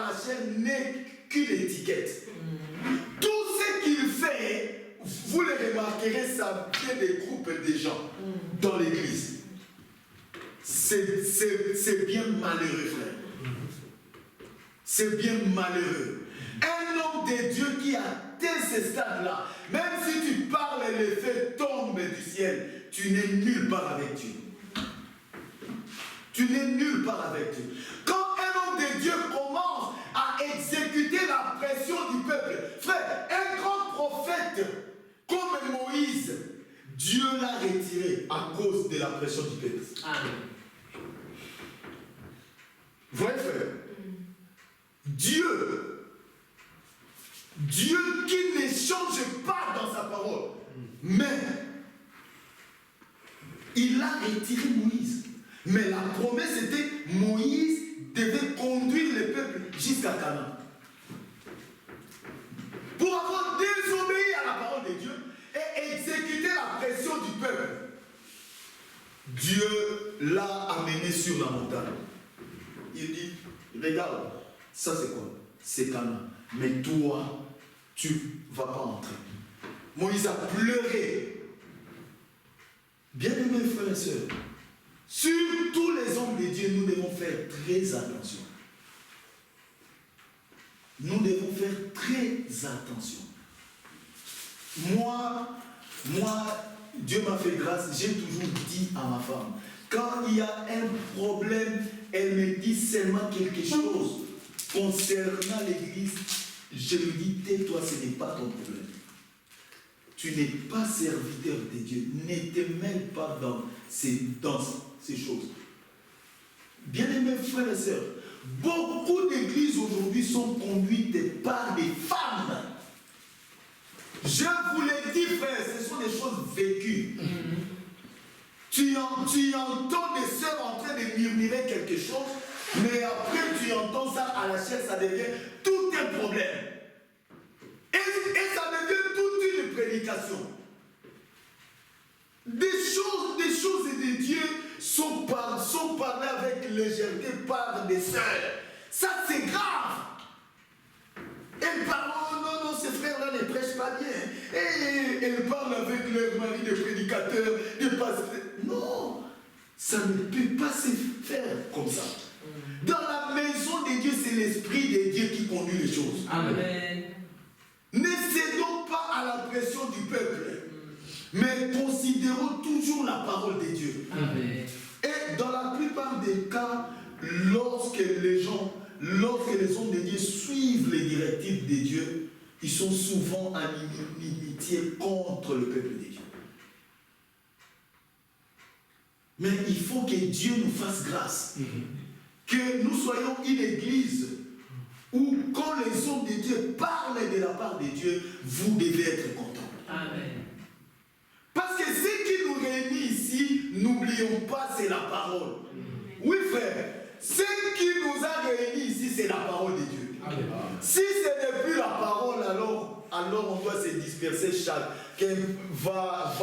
à la chair n'est qu'une étiquette. Tout ce qu'il fait, vous le remarquerez, ça vient des groupes de gens dans l'église. C'est bien malheureux, frère. C'est bien malheureux. Un homme de Dieu qui a atteint ce stade-là, même si tu parles et les faits tombent du ciel, tu n'es nulle part avec Dieu. Tu n'es nulle part avec Dieu. Quand un homme de Dieu commence à exécuter la pression du peuple, frère, un grand prophète comme Moïse, Dieu l'a retiré à cause de la pression du peuple. Amen. Vous voyez, frère? Dieu qui ne change pas dans sa parole, mais il a retiré Moïse. Mais la promesse était Moïse devait conduire le peuple jusqu'à Canaan. Pour avoir désobéi à la parole de Dieu et exécuter la pression du peuple, Dieu l'a amené sur la montagne. Il dit, regarde, ça c'est quoi? C'est Canaan. Mais toi, tu ne vas pas entrer. Moïse a pleuré. Bien-aimés frères et sœurs, sur tous les hommes de Dieu, nous devons faire très attention. Nous devons faire très attention. Moi, Dieu m'a fait grâce, j'ai toujours dit à ma femme, quand il y a un problème, elle me dit seulement quelque chose concernant l'église, je lui dis, tais-toi, ce n'est pas ton problème. Tu n'es pas serviteur de Dieu. Ne te mêle pas dans ces choses. Bien-aimés frères et sœurs, beaucoup d'églises aujourd'hui sont conduites par des femmes. Je vous l'ai dit, frère, ce sont des choses vécues. Tu entends des sœurs en train de murmurer quelque chose, mais après tu entends ça à la chair, ça devient tout un problème. Et ça devient toute une prédication. Des choses de Dieu sont parlées avec légèreté par des sœurs. Ça c'est grave. Elles parlent, oh non, ces frères-là ne prêchent pas bien. Et elles parlent avec leur mari de prédicateur, de pasteur. Non, ça ne peut pas se faire comme ça. Dans la maison de Dieu, c'est l'Esprit de Dieu qui conduit les choses. Amen. Ne cédons pas à la pression du peuple, mais considérons toujours la parole de Dieu. Amen. Et dans la plupart des cas, lorsque les hommes de Dieu suivent les directives de Dieu, ils sont souvent en inimitié contre le peuple de Dieu. Mais il faut que Dieu nous fasse grâce. Que nous soyons une église où quand les hommes de Dieu parlent de la part de Dieu, vous devez être contents. Amen. Parce que ce qui nous réunit ici, n'oublions pas, c'est la parole. Oui frère, ce qui nous a réunis ici, c'est la parole de Dieu. Amen. Si ce n'est plus la parole, alors on doit se disperser, chacun va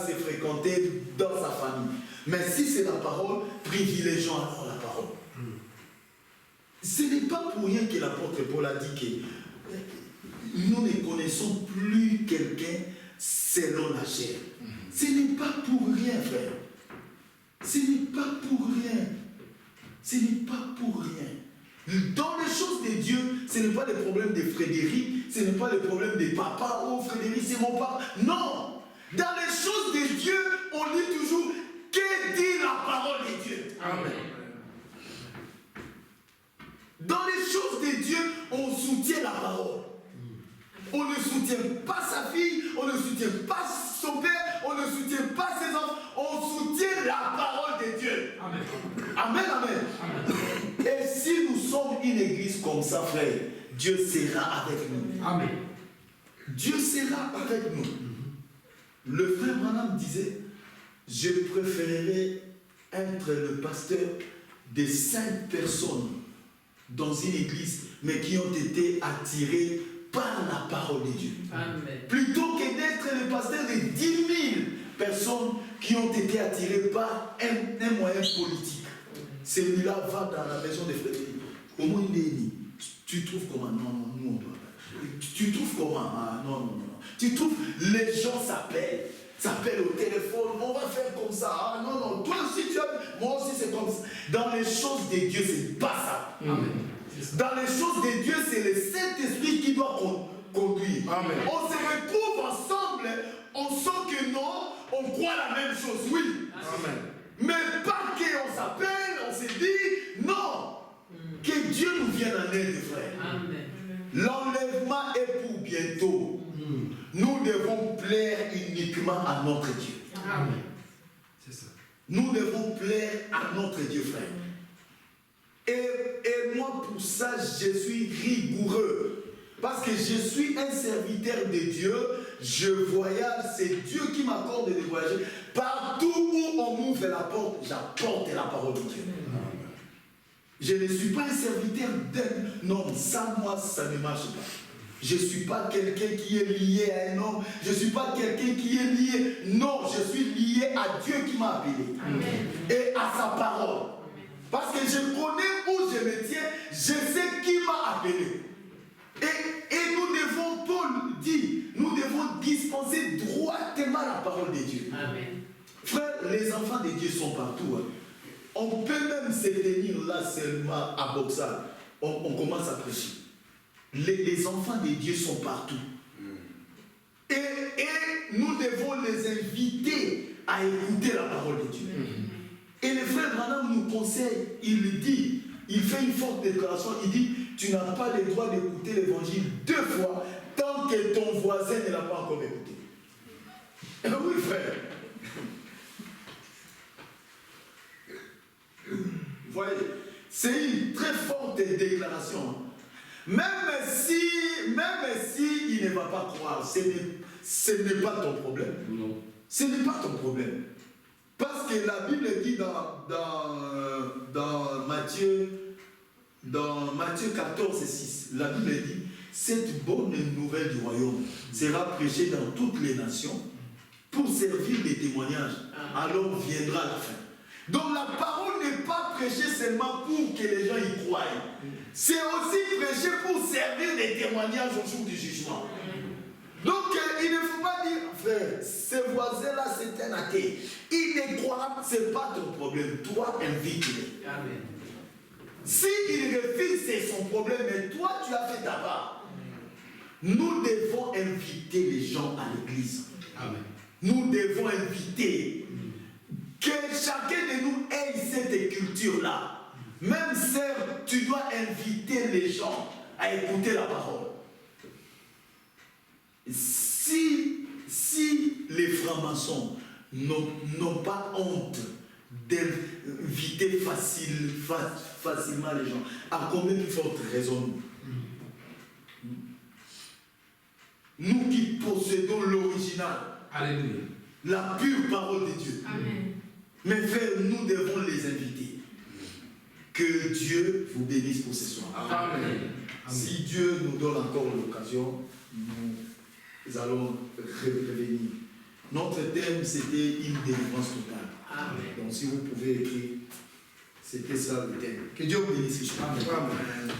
se fréquenter dans sa famille. Mais si c'est la parole, privilégions alors la parole. Ce n'est pas pour rien que l'apôtre Paul a dit que nous ne connaissons plus quelqu'un selon la chair. Ce n'est pas pour rien, frère. Ce n'est pas pour rien. Ce n'est pas pour rien. Dans les choses de Dieu, ce n'est pas le problème de Frédéric, ce n'est pas le problème de papa, oh Frédéric, c'est mon papa. Non! Dans les choses de Dieu, on dit toujours, que dit la parole de Dieu? Amen. Dans les choses de Dieu, on soutient la parole. On ne soutient pas sa fille, on ne soutient pas son père, on ne soutient pas ses enfants, on soutient la parole de Dieu. Amen. Amen, amen. Amen. Et si nous sommes une église comme ça, frère, Dieu sera avec nous. Amen. Dieu sera avec nous. Le frère Branham disait, je préférerais être le pasteur de 5 personnes dans une église, mais qui ont été attirées par la parole de Dieu. Amen. Plutôt que d'être le pasteur de 10 000 personnes qui ont été attirées par un moyen politique. Celui-là va dans la maison de Frédéric. Comment il est né? Tu trouves comment? Non, nous on doit pas. Tu trouves comment? Ah, non. Tu trouves, les gens s'appellent au téléphone, on va faire comme ça. Ah, non, toi aussi tu as. Moi aussi c'est comme ça. Dans les choses de Dieu, c'est pas ça. Amen. Dans les choses de Dieu, c'est le Saint-Esprit qui doit conduire. Amen. On se retrouve ensemble, on sent que non, on croit la même chose, oui. Amen. Mais pas qu'on s'appelle, on se dit non. Que Dieu nous vienne en aide, frère. Amen. L'enlèvement est pour bientôt. Nous devons plaire uniquement à notre Dieu. Amen. C'est ça. Nous devons plaire à notre Dieu, frère. Et moi, pour ça, je suis rigoureux. Parce que je suis un serviteur de Dieu. Je voyage, c'est Dieu qui m'accorde de voyager. Partout où on m'ouvre la porte, j'apporte la parole de Dieu. Amen. Je ne suis pas un serviteur d'un homme. Ça, moi, ça ne marche pas. Je ne suis pas quelqu'un qui est lié à un homme. Je ne suis pas quelqu'un qui est lié. Non, je suis lié à Dieu qui m'a appelé. Amen. Et à sa parole. Parce que je connais où je me tiens. Je sais qui m'a appelé. Et nous devons, Paul dit, nous devons dispenser droitement la parole de Dieu. Amen. Frère, les enfants de Dieu sont partout. Hein. On peut même se tenir là seulement à Boxal. On commence à prêcher. Les enfants de Dieu sont partout. Et nous devons les inviter à écouter la parole de Dieu. Et le frère Branham nous conseille, il dit, il fait une forte déclaration, il dit, tu n'as pas le droit d'écouter l'évangile 2 fois tant que ton voisin ne l'a pas encore écouté. Oui, frère. Vous voyez, c'est une très forte déclaration. Même si il ne va pas croire, ce n'est pas ton problème. Non. Ce n'est pas ton problème. Parce que la Bible dit dans Matthieu 14 et 6, la Bible dit, cette bonne nouvelle du royaume sera prêchée dans toutes les nations pour servir des témoignages. Alors viendra la fin. Donc la parole n'est pas prêchée seulement pour que les gens y croient. C'est aussi prêché pour servir des témoignages au jour du jugement. Donc il ne faut pas dire, frère, ce voisin-là c'est un athée. Il ne croit pas, ce n'est pas ton problème. Toi, invite-le. Amen. S'il refuse, c'est son problème, mais toi, tu as fait ta part. Nous devons inviter les gens à l'église. Amen. Nous devons inviter que chacun de nous ait cette culture-là. Même sœur, tu dois inviter les gens à écouter la parole. Si les francs-maçons n'ont pas honte d'inviter facilement les gens, à combien plus forte raison nous qui possédons l'original, alléluia, la pure parole de Dieu. Amen. Mais frères, nous devons les inviter. Que Dieu vous bénisse pour ce soir. Amen. Amen. Si Dieu nous donne encore l'occasion, nous allons revenir. Notre thème, c'était une délivrance totale. Amen. Donc si vous pouvez écrire, c'était ça le thème. Que Dieu vous bénisse. Amen. Amen.